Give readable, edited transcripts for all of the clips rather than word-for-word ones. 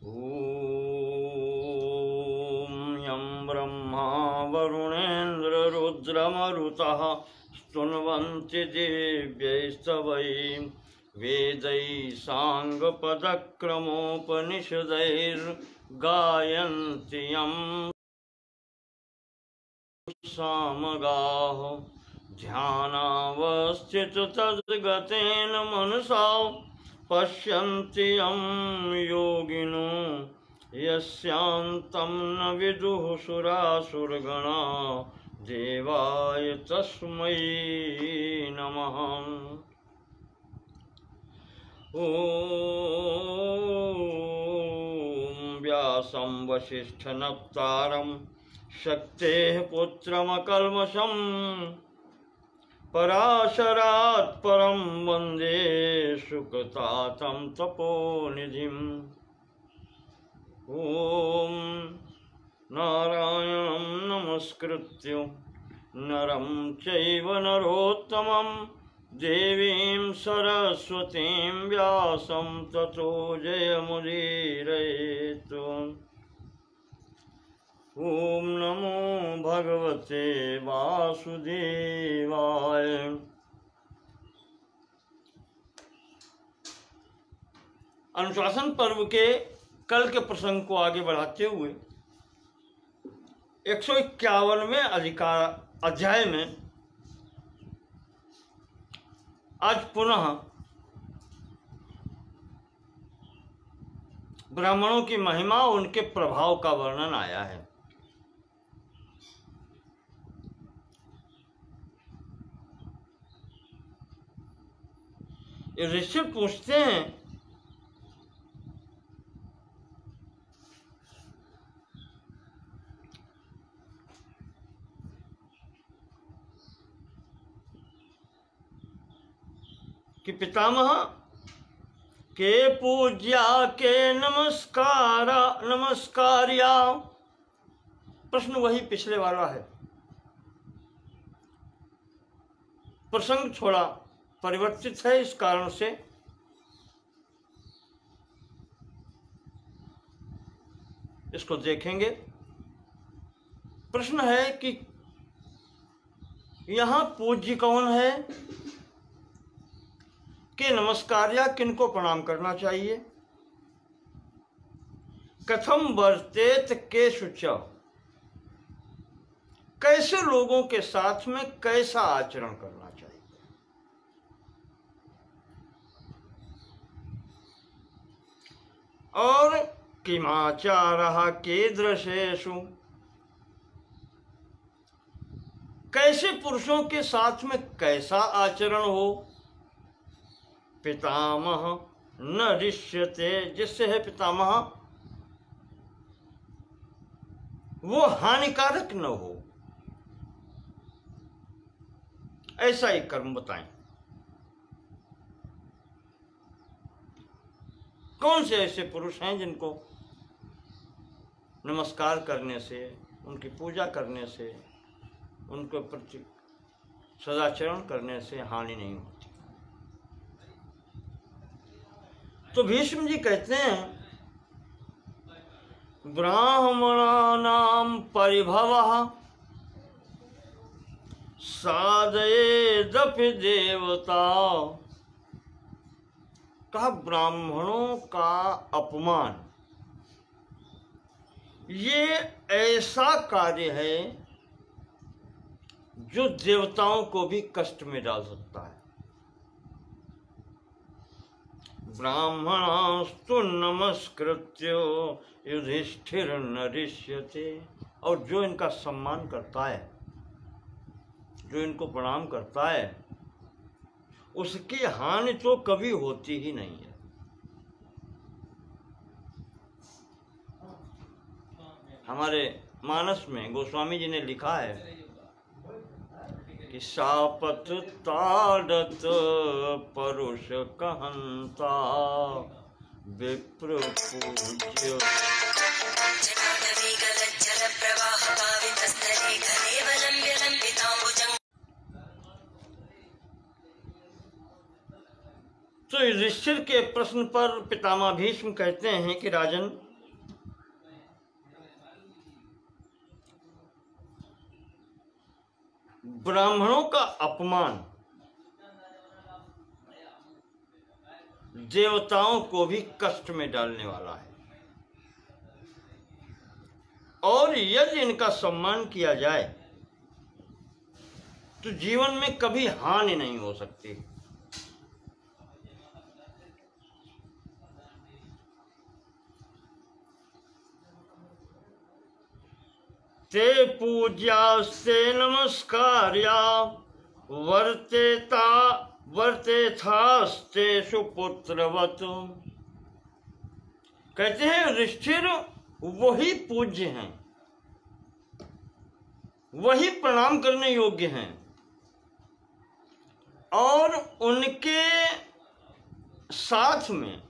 ॐ यं ब्रह्मा वरुणेन्द्र रुद्रमरुतः स्तुन्वन्ति दिव्यैस्तवैः वेदैः साङ्गपदक्रमोपनिषदैर्गायन्ति यं सामगाः ध्यानावस्थिततद्गतेन मनसा पश्यन्ति यं योगिनो यस्यान्तं न विदुः सुरासुरगणा देवाय तस्मै नमः। ॐ व्यासं वसिष्ठनप्तारं शक्तेः पुत्रमकल्मषं पराशरात् परं वन्दे सुकतातं तपोनिधिम्। ॐ नारायणं नमस्कृत्य नरं चैव नरोत्तमं देवीं सरस्वतीं व्यासं ततो जयमुदीरयेत्। ॐ नमो भगवते वासुदेवाय। अनुशासन पर्व के कल के प्रसंग को आगे बढ़ाते हुए 151वें अध्याय में आज पुनः ब्राह्मणों की महिमा और उनके प्रभाव का वर्णन आया है। ऋषि पूछते हैं कि पितामह के पूज्या के नमस्कार्या। प्रश्न वही पिछले वाला है, प्रसंग थोड़ा परिवर्तित है, इस कारण से इसको देखेंगे। प्रश्न है कि यहाँ पूज्य कौन है, के नमस्कार्या किनको प्रणाम करना चाहिए, कथम वर्तेत केषु च, कैसे लोगों के साथ में कैसा आचरण करना चाहिए। और किमाचारः कीदृशेषु, कैसे पुरुषों के साथ में कैसा आचरण हो। पितामह न रिष्यते, जिससे है पितामह वो हानिकारक न हो, ऐसा ही कर्म बताएं। कौन से ऐसे पुरुष हैं जिनको नमस्कार करने से, उनकी पूजा करने से, उनके प्रति सदाचरण करने से हानि नहीं होती। तो भीष्म जी कहते हैं ब्राह्मणानां परिभवः साधयेदपि देवता। कहा ब्राह्मणों का अपमान ये ऐसा कार्य है जो देवताओं को भी कष्ट में डाल सकता है। ब्राह्मणास्तु नमस्कृत्य युधिष्ठिर न रिष्यते। और जो इनका सम्मान करता है, जो इनको प्रणाम करता है, उसकी हानि तो कभी होती ही नहीं है। हमारे मानस में गोस्वामी जी ने लिखा है कि शापत ताड़त परुष कहंता विप्र पूज्य। तो युधिष्ठिर के प्रश्न पर पितामह भीष्म कहते हैं कि राजन, ब्राह्मणों का अपमान देवताओं को भी कष्ट में डालने वाला है, और यदि इनका सम्मान किया जाए तो जीवन में कभी हानि नहीं हो सकती। ते पूज्यास्ते नमस्कार्या वर्तेथास्तेषु पुत्रवत। कहते हैं युधिष्ठिर वही पूज्य हैं, वही प्रणाम करने योग्य हैं, और उनके साथ में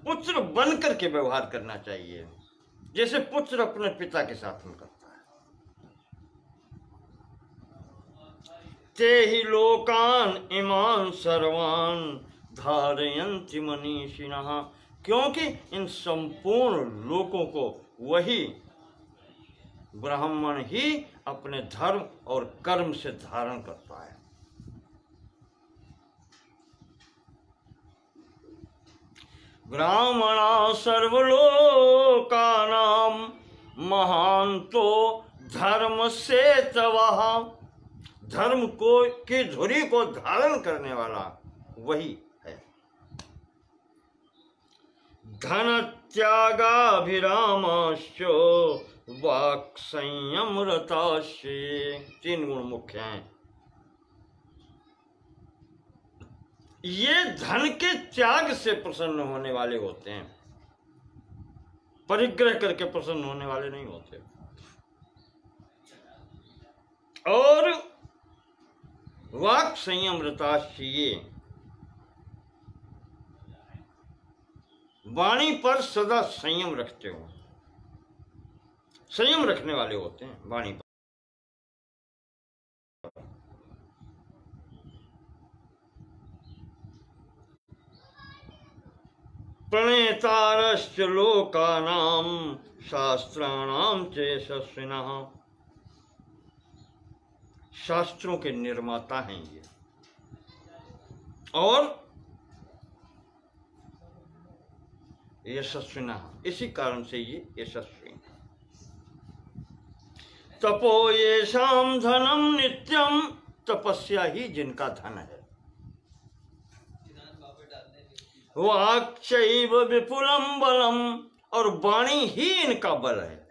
पुत्र बनकर के व्यवहार करना चाहिए, जैसे पुत्र अपने पिता के साथ में करता है। ते ही लोकान इमान सर्वान धारयन्ति मनीषिणः। क्योंकि इन संपूर्ण लोकों को वही ब्राह्मण ही अपने धर्म और कर्म से धारण करता है। ब्राह्मणा सर्वलोकानां महान्तो धर्म से तवः। धर्म को की धुरी को धारण करने वाला वही है। धन त्यागाभिरामाश्च वाक् संयम रताश्चे। 3 गुण मुख्य हैं। ये धन के त्याग से प्रसन्न होने वाले होते हैं, परिग्रह करके प्रसन्न होने वाले नहीं होते। और वाक् संयम रताश्चे, वाणी पर सदा संयम रखते हो, संयम रखने वाले होते हैं वाणी पर। प्रणेतारश्च लोकानां शास्त्राणां च यशस्विनः। शास्त्रों के निर्माता हैं ये, और यशस्विनः, इसी कारण से ये यशस्वी हैं। तपो येषां धनम नित्यम। तपस्या ही जिनका धन है। वाक्चैव विपुलम बलम। और वाणी ही इनका बल है।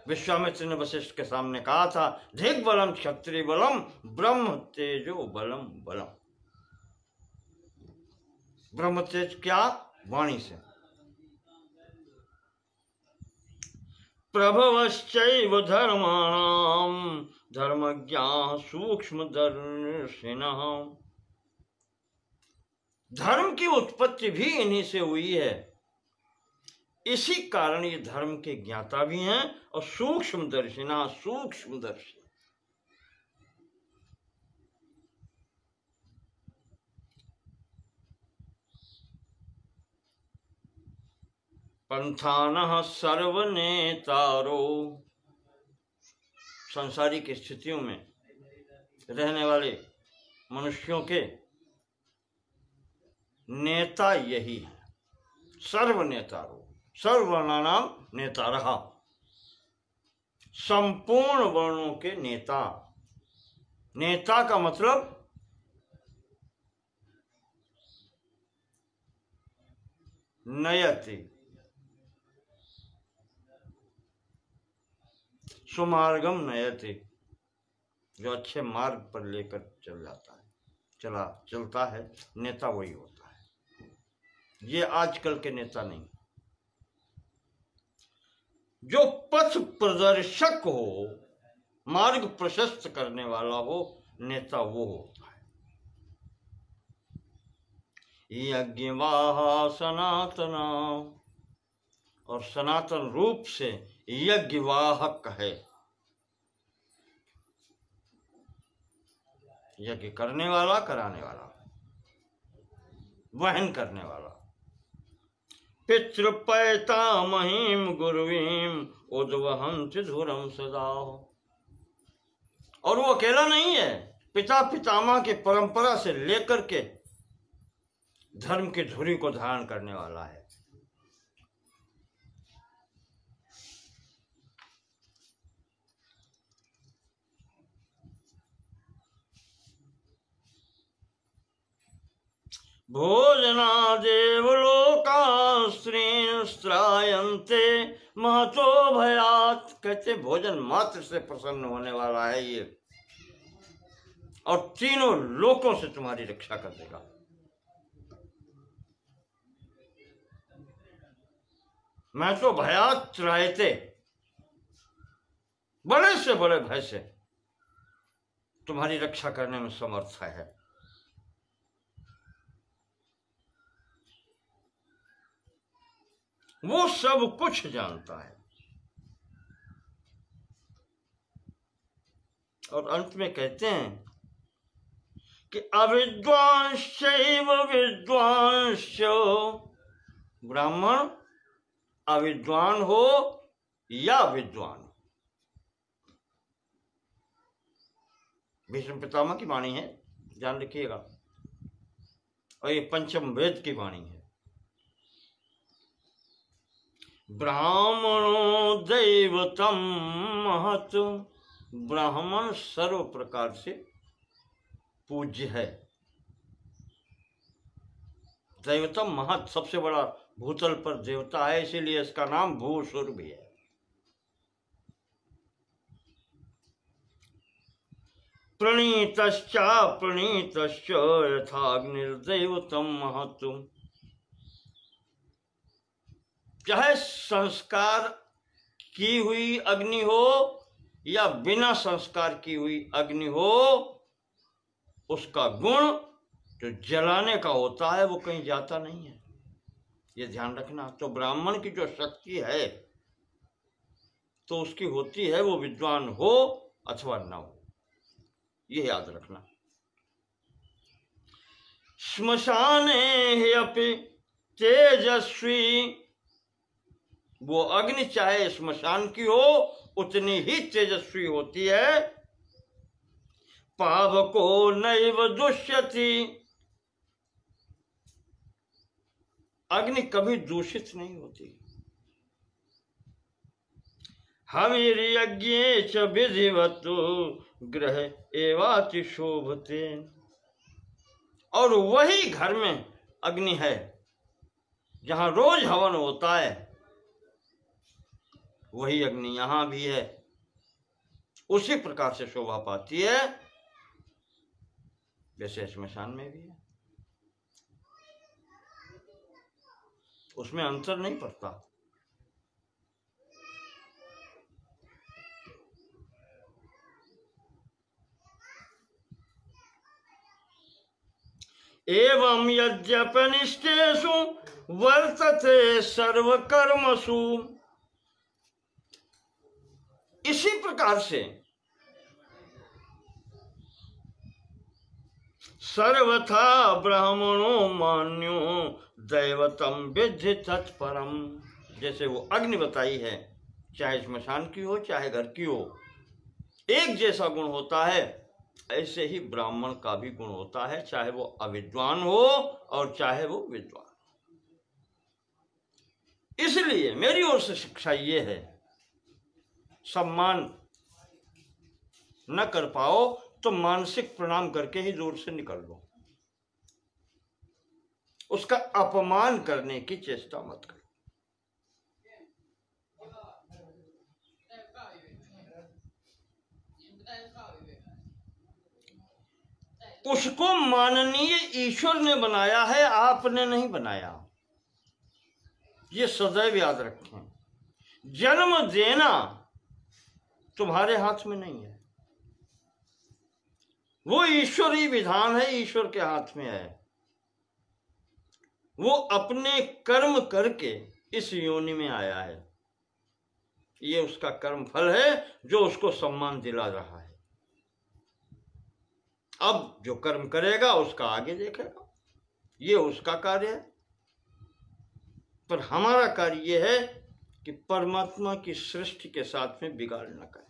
विश्वामित्र ने वशिष्ठ के सामने कहा था, धिक बलम क्षत्रिय बलम ब्रह्म तेजो बलम बलम। ब्रह्म तेज क्या? वाणी से। प्रभवश्चैव धर्माणाम धर्मज्ञाः सूक्ष्मदर्शिनः। धर्म की उत्पत्ति भी इन्हीं से हुई है। इसी कारण ये धर्म के ज्ञाता भी हैं और सूक्ष्मदर्शिना, सूक्ष्मदर्शी। पंथानः सर्वनेतारो। सांसारिक स्थितियों में रहने वाले मनुष्यों के नेता यही है। सर्वनेतारो, सर्ववर्णानां नेतारः। संपूर्ण वर्णों के नेता। नेता का मतलब नयति, सुमार्गम नयति, जो अच्छे मार्ग पर लेकर चल जाता है, चलता है, नेता वही होता है। ये आजकल के नेता नहीं। जो पथ प्रदर्शक हो, मार्ग प्रशस्त करने वाला हो, नेता वो होता है। यज्ञवाह सनातना। और सनातन रूप से यज्ञवाहक है। यज्ञ करने वाला, कराने वाला। वहन करने वाला। पितृपैतामहीम गुरुवीम उद्वहन्ति धुरम सदा। और वो अकेला नहीं है, पिता पितामह की परंपरा से लेकर के धर्म की धुरी को धारण करने वाला है। भोजनादेव लोकास्त्रीन् स्त्रायन्ते महतो भयात्। कहते भोजन मात्र से प्रसन्न होने वाला है ये, और तीनों लोकों से तुम्हारी रक्षा कर देगा। मैं तो भयात त्रायते, बड़े से बड़े भय से तुम्हारी रक्षा करने में समर्थ है। वो सब कुछ जानता है। और अंत में कहते हैं कि अविद्वांश्चैव विद्वांश्च। ब्राह्मण अविद्वान हो या विद्वान, भीष्म पितामह की वाणी है, ध्यान रखिएगा। और ये पंचम वेद की वाणी है। ब्राह्मणो दैवतम महत। ब्राह्मण सर्व प्रकार से पूज्य है। दैवतम महत, सबसे बड़ा भूतल पर देवता है, इसीलिए इसका नाम भूसुर भी है। प्रणीतश्च प्रणीतश्च यथाग्निर्दैवतम महत्व। चाहे संस्कार की हुई अग्नि हो या बिना संस्कार की हुई अग्नि हो, उसका गुण जो जलाने का होता है वो कहीं जाता नहीं है, ये ध्यान रखना। तो ब्राह्मण की जो शक्ति है तो उसकी होती है, वो विद्वान हो अथवा न हो, ये याद रखना। श्मशाने अपि तेजस्वी। वो अग्नि चाहे श्मशान की हो उतनी ही तेजस्वी होती है। पावको नैव दुष्यति। अग्नि कभी दूषित नहीं होती। हविर्यज्ञे च विधिवतु ग्रह एवाति शोभते। और वही घर में अग्नि है जहां रोज हवन होता है, वही अग्नि यहां भी है, उसी प्रकार से शोभा पाती है जैसे श्मशान में भी है। उसमें अंतर नहीं पड़ता। एवं यद्यपनिष्ठेषु वर्तते सर्वकर्मसु। इसी प्रकार से सर्वथा ब्राह्मणो मान्यो दैवतम विद्धि तत्परम। जैसे वो अग्नि बताई है, चाहे श्मशान की हो चाहे घर की हो, एक जैसा गुण होता है, ऐसे ही ब्राह्मण का भी गुण होता है, चाहे वो अविद्वान हो और चाहे वो विद्वान। इसलिए मेरी ओर से शिक्षा ये है, सम्मान न कर पाओ तो मानसिक प्रणाम करके ही दूर से निकल लो। उसका अपमान करने की चेष्टा मत करो। उसको माननीय ईश्वर ने बनाया है, आपने नहीं बनाया। ये सदैव याद रखें। जन्म देना तुम्हारे हाथ में नहीं है, वो ईश्वरीय विधान है, ईश्वर के हाथ में है। वो अपने कर्म करके इस योनि में आया है, ये उसका कर्म फल है जो उसको सम्मान दिला रहा है। अब जो कर्म करेगा उसका आगे देखेगा। ये उसका कार्य है, पर हमारा कार्य ये है कि परमात्मा की सृष्टि के साथ में बिगाड़ न करें।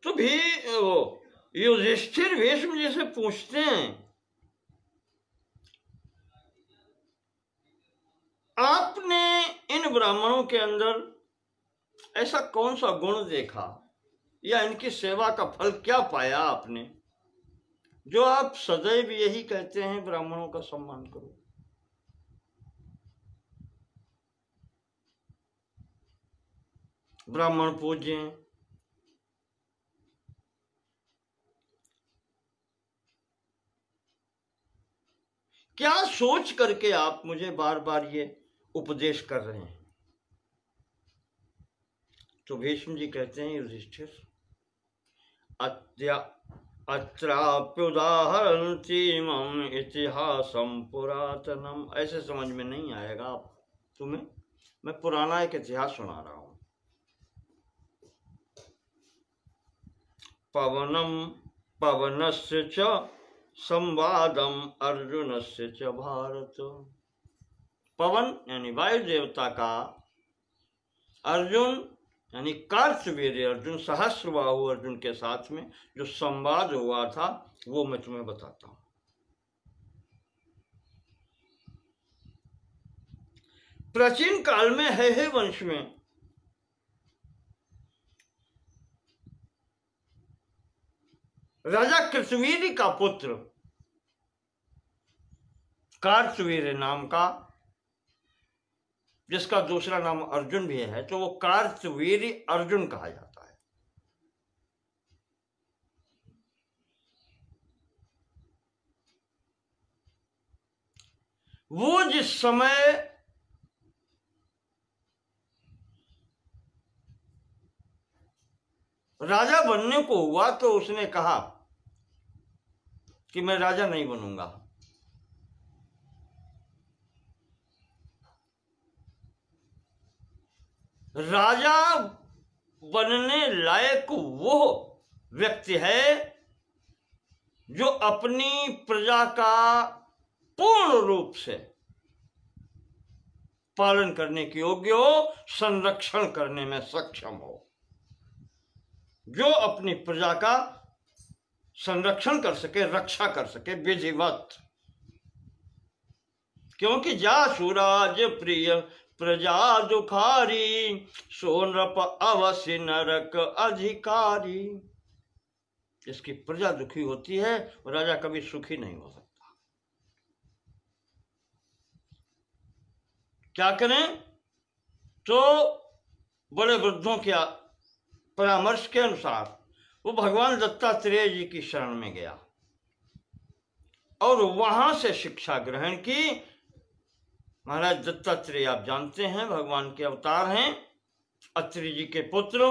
तो भी वो युधिष्ठिर भीष्म जी से पूछते हैं, आपने इन ब्राह्मणों के अंदर ऐसा कौन सा गुण देखा या इनकी सेवा का फल क्या पाया आपने, जो आप सदैव यही कहते हैं ब्राह्मणों का सम्मान करो। ब्राह्मण पूज्य हैं। क्या सोच करके आप मुझे बार बार ये उपदेश कर रहे हैं? तो भीष्म जी कहते हैं, युधिष्ठिर, अत्राप्युदाहरन्ति मम इतिहासं पुरातनम। ऐसे समझ में नहीं आएगा आप तुम्हें, मैं पुराना एक इतिहास सुना रहा हूं। पवनस्य च संवादम अर्जुनस्य च भारत। पवन यानी वायु देवता का अर्जुन यानी कार्तवीर्य अर्जुन, सहस्रबाहु अर्जुन के साथ में जो संवाद हुआ था वो मैं तुम्हें बताता हूं। प्राचीन काल में है वंश में राजा कृतवीर का पुत्र कार्तवीर्य नाम का, जिसका दूसरा नाम अर्जुन भी है, तो वो कार्तवीर्य अर्जुन कहा जाता है। वो जिस समय राजा बनने को हुआ तो उसने कहा कि मैं राजा नहीं बनूंगा। राजा बनने लायक वो व्यक्ति है जो अपनी प्रजा का पूर्ण रूप से पालन करने के योग्य हो, संरक्षण करने में सक्षम हो, जो अपनी प्रजा का संरक्षण कर सके, रक्षा कर सके विधिवत। क्योंकि जासुराज प्रिय प्रजा दुखारी, सो नृप अवश्य नरक अधिकारी। जिसकी प्रजा दुखी होती है वो राजा कभी सुखी नहीं हो सकता। क्या करें? तो बड़े वृद्धों के परामर्श के अनुसार वो भगवान दत्तात्रेय जी की शरण में गया और वहां से शिक्षा ग्रहण की। महाराज दत्तात्रेय आप जानते हैं भगवान के अवतार हैं, अत्रि जी के पुत्र।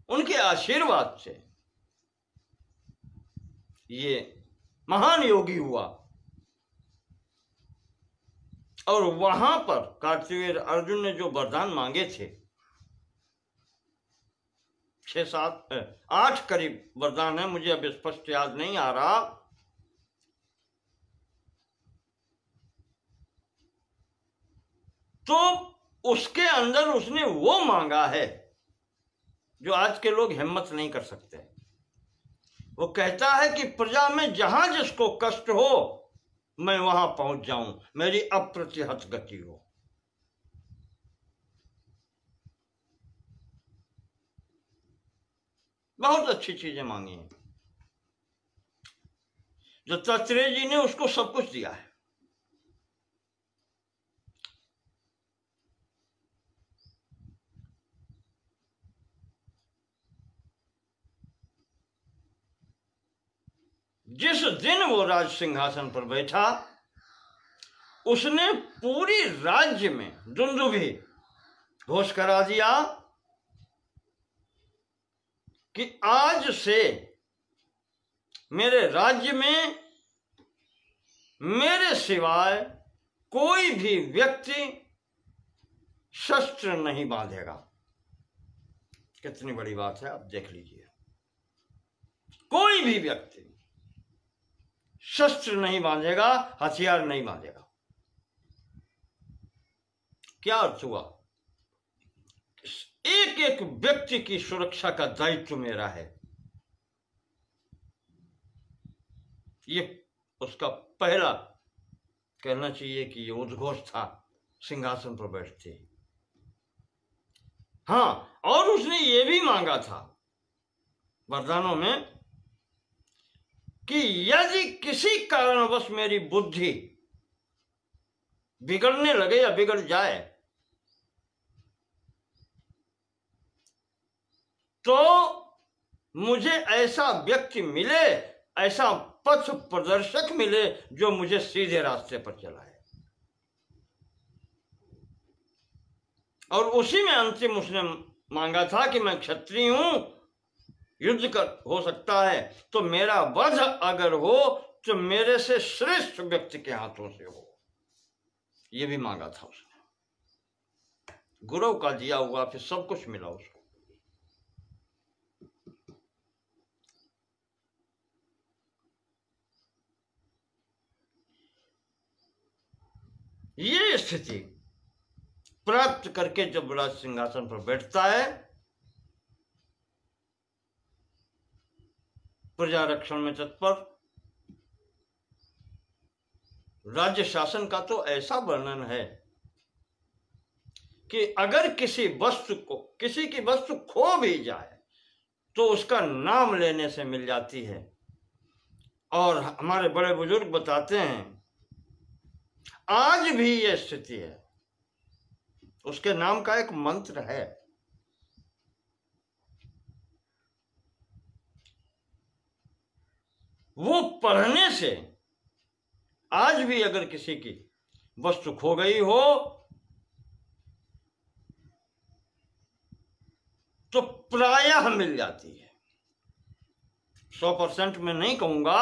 उनके आशीर्वाद से ये महान योगी हुआ और वहां पर कार्तवीर्य अर्जुन ने जो वरदान मांगे थे, 6, 7, 8 करीब वरदान है, मुझे अब स्पष्ट याद नहीं आ रहा। तो उसके अंदर उसने वो मांगा है जो आज के लोग हिम्मत नहीं कर सकते। वो कहता है कि प्रजा में जहां जिसको कष्ट हो मैं वहां पहुंच जाऊं, मेरी अप्रतिहत गति हो। बहुत अच्छी चीजें मांगी हैं। दत्तात्रेय जी ने उसको सब कुछ दिया है। जिस दिन वो राज सिंहासन पर बैठा, उसने पूरी राज्य में दुंदुभी घोष करा दिया कि आज से मेरे राज्य में मेरे सिवाय कोई भी व्यक्ति शस्त्र नहीं बांधेगा। कितनी बड़ी बात है, आप देख लीजिए। कोई भी व्यक्ति शस्त्र नहीं बांधेगा, हथियार नहीं बांधेगा। क्या अर्थ हुआ? एक एक व्यक्ति की सुरक्षा का दायित्व मेरा है। ये उसका पहला कहना चाहिए कि ये उद्घोष था सिंहासन पर बैठते। हाँ, और उसने ये भी मांगा था वरदानों में कि यदि किसी कारणवश मेरी बुद्धि बिगड़ने लगे या बिगड़ जाए तो मुझे ऐसा व्यक्ति मिले, ऐसा पथ प्रदर्शक मिले जो मुझे सीधे रास्ते पर चलाए। और उसी में अंतिम उसने मांगा था कि मैं क्षत्रिय हूं, युद्ध कर हो सकता है तो मेरा वध अगर हो तो मेरे से श्रेष्ठ व्यक्ति के हाथों से हो। यह भी मांगा था उसने। गुरु का दिया हुआ फिर सब कुछ मिला उसको। ये स्थिति प्राप्त करके जब राज सिंहासन पर बैठता है, प्रजा रक्षण में तत्पर, राज्य शासन का तो ऐसा वर्णन है कि अगर किसी की वस्तु खो भी जाए तो उसका नाम लेने से मिल जाती है। और हमारे बड़े बुजुर्ग बताते हैं आज भी ये स्थिति है। उसके नाम का एक मंत्र है, वो पढ़ने से आज भी अगर किसी की वस्तु खो गई हो तो प्रायः मिल जाती है। 100% में नहीं कहूंगा,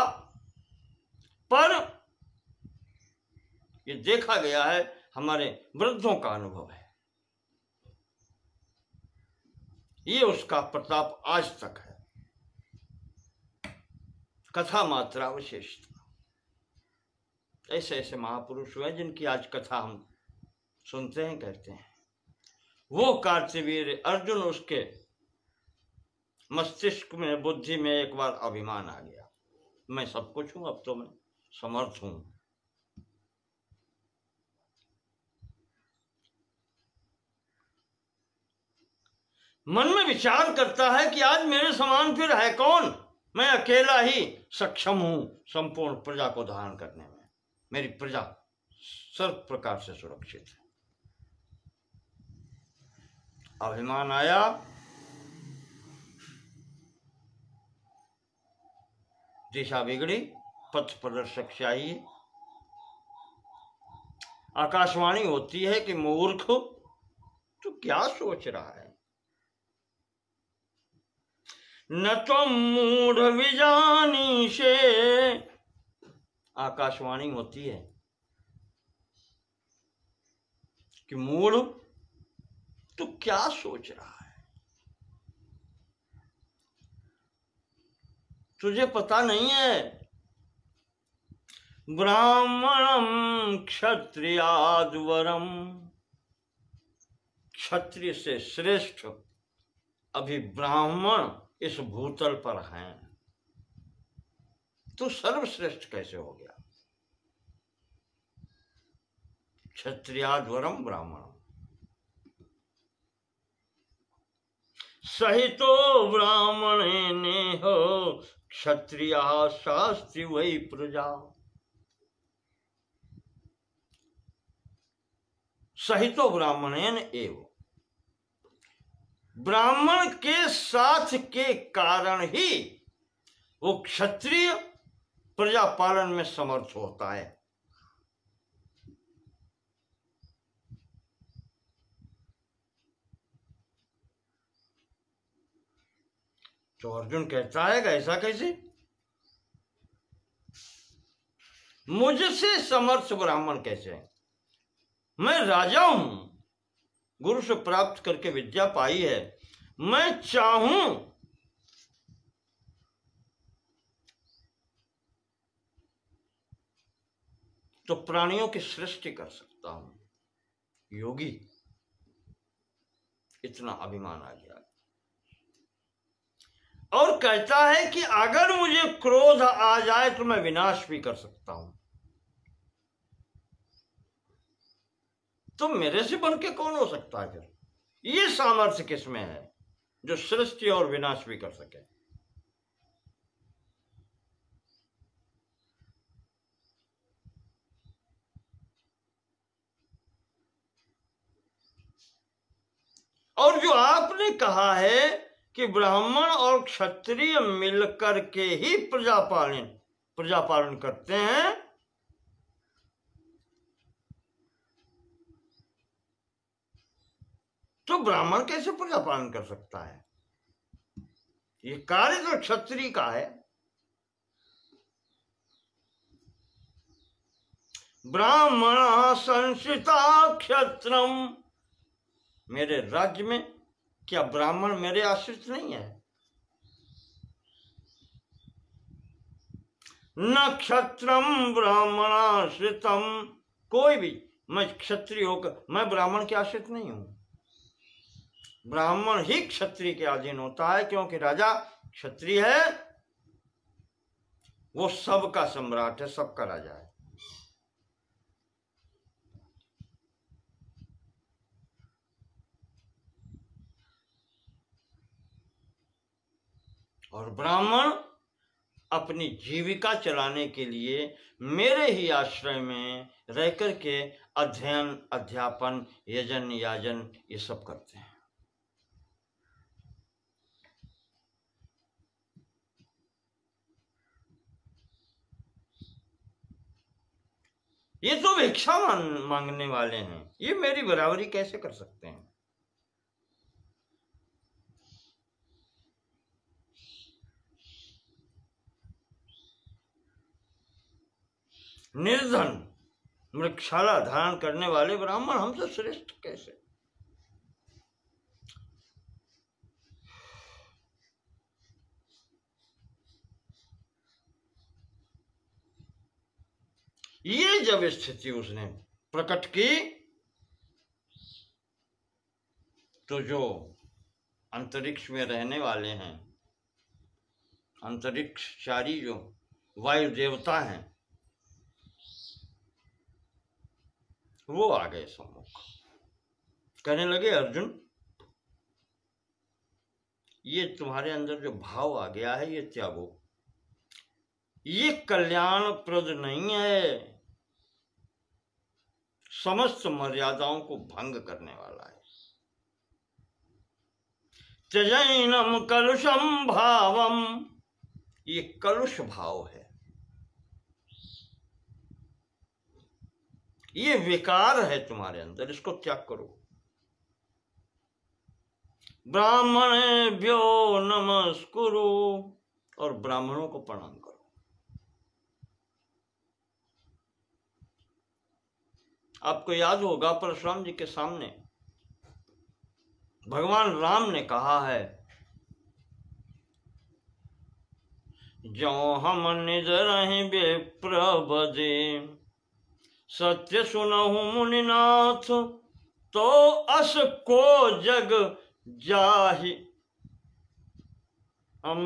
पर ये देखा गया है, हमारे वृद्धों का अनुभव है। ये उसका प्रताप आज तक है। कथा मात्रा विशेषता। ऐसे ऐसे महापुरुष हुए जिनकी आज कथा हम सुनते हैं, कहते हैं। वो कार्तवीर्य अर्जुन, उसके मस्तिष्क में, बुद्धि में एक बार अभिमान आ गया, मैं सब कुछ हूं, अब तो मैं समर्थ हूं। मन में विचार करता है कि आज मेरे समान फिर है कौन, मैं अकेला ही सक्षम हूं संपूर्ण प्रजा को धारण करने में। मेरी प्रजा सर्व प्रकार से सुरक्षित है। अभिमान आया, दिशा बिगड़ी, पथ प्रदर्शक चाहिए। आकाशवाणी होती है कि मूर्ख तू क्या सोच रहा है, न तो मूढ़ विजानी से। आकाशवाणी होती है कि मूढ़ तू क्या सोच रहा है, तुझे पता नहीं है ब्राह्मणम क्षत्रियाद वरम, क्षत्रिय से श्रेष्ठ अभी ब्राह्मण इस भूतल पर हैं। तो सर्वश्रेष्ठ कैसे हो गया? क्षत्रियाद्वरम ब्राह्मणम सहितो ब्राह्मणे नेह क्षत्रिय शास्त्री वही प्रजा। सहितो ब्राह्मणेन एव, ब्राह्मण के साथ के कारण ही वो क्षत्रिय प्रजा पालन में समर्थ होता है। तो अर्जुन कहता है कि ऐसा कैसे? मुझसे समर्थ ब्राह्मण कैसे है? मैं राजा हूं, गुरु से प्राप्त करके विद्या पाई है। मैं चाहूं तो प्राणियों की सृष्टि कर सकता हूं। योगी, इतना अभिमान आ गया। और कहता है कि अगर मुझे क्रोध आ जाए तो मैं विनाश भी कर सकता हूं। तो मेरे से बढ़ के कौन हो सकता है फिर? ये सामर्थ्य किसमें है जो सृष्टि और विनाश भी कर सके? और जो आपने कहा है कि ब्राह्मण और क्षत्रिय मिलकर के ही प्रजापालन करते हैं, तो ब्राह्मण कैसे प्रजापालन कर सकता है? ये कार्य तो क्षत्रिय का है। ब्राह्मण संस्कृता क्षत्रम, मेरे राज्य में क्या ब्राह्मण मेरे आश्रित नहीं है? न क्षत्रम ब्राह्मणाश्रितम, कोई भी, मैं क्षत्रिय होकर मैं ब्राह्मण के आश्रित नहीं हूं। ब्राह्मण ही क्षत्रिय के अधीन होता है, क्योंकि राजा क्षत्रिय है, वो सबका सम्राट है, सबका राजा है। और ब्राह्मण अपनी जीविका चलाने के लिए मेरे ही आश्रय में रह करके अध्ययन, अध्यापन, यजन, याजन ये सब करते हैं। ये तो भिक्षा मांगने वाले हैं, ये मेरी बराबरी कैसे कर सकते हैं? निर्धन मृगशाला धारण करने वाले ब्राह्मण हमसे श्रेष्ठ कैसे? ये जब स्थिति उसने प्रकट की, तो जो अंतरिक्ष में रहने वाले हैं, अंतरिक्षचारी जो वायु देवता हैं, वो आ गए सम्मुख। कहने लगे, अर्जुन, ये तुम्हारे अंदर जो भाव आ गया है, ये त्यागो। ये कल्याणप्रद नहीं है, समस्त मर्यादाओं को भंग करने वाला है। त्यजैनम कलुषम भावम, ये कलुष भाव है, ये विकार है तुम्हारे अंदर, इसको त्याग करो। ब्राह्मणेभ्यो नमस्कुरु, और ब्राह्मणों को प्रणाम करो। आपको याद होगा परशुराम जी के सामने भगवान राम ने कहा है, जो हम निज रहि विप्र बदे, सत्य सुनहु मुनिनाथ, तो अस को जग जाहि, हम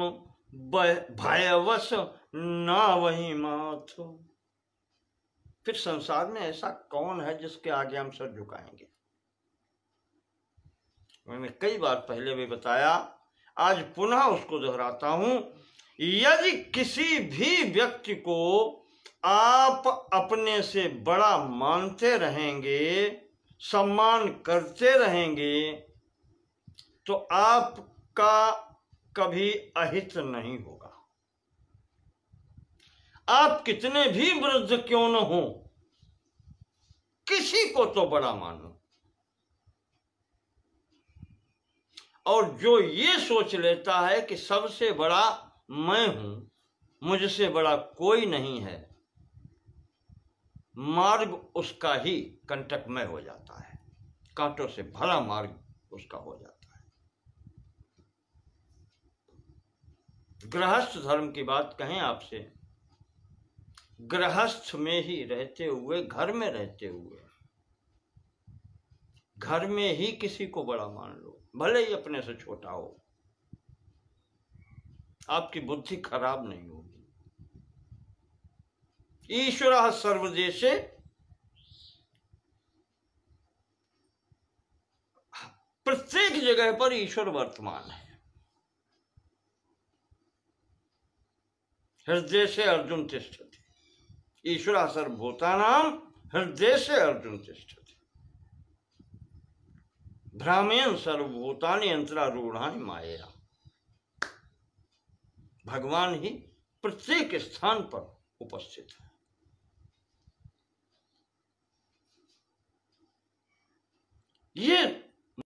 भयवश ना वही माथ। फिर संसार में ऐसा कौन है जिसके आगे हम सर झुकाएंगे? मैंने कई बार पहले भी बताया, आज पुनः उसको दोहराता हूं। यदि किसी भी व्यक्ति को आप अपने से बड़ा मानते रहेंगे, सम्मान करते रहेंगे, तो आपका कभी अहित नहीं होगा। आप कितने भी वृद्ध क्यों न हो, किसी को तो बड़ा मानो। और जो ये सोच लेता है कि सबसे बड़ा मैं हूं, मुझसे बड़ा कोई नहीं है, मार्ग उसका ही कंटकमय हो जाता है, कांटों से भरा मार्ग उसका हो जाता है। गृहस्थ धर्म की बात कहें आपसे, गृहस्थ में ही रहते हुए, घर में रहते हुए, घर में ही किसी को बड़ा मान लो, भले ही अपने से छोटा हो, आपकी बुद्धि खराब नहीं होगी। ईश्वरः सर्वदेशे, प्रत्येक जगह पर ईश्वर वर्तमान है। हृदय से अर्जुन तिष्ठति, ईश्वरः सर्वभूतानां हृदय से अर्जुन तिष्ठति, भ्रामेन सर्वभूतानि यंत्रारूढ़ानि मायया। भगवान ही प्रत्येक स्थान पर उपस्थित है। ये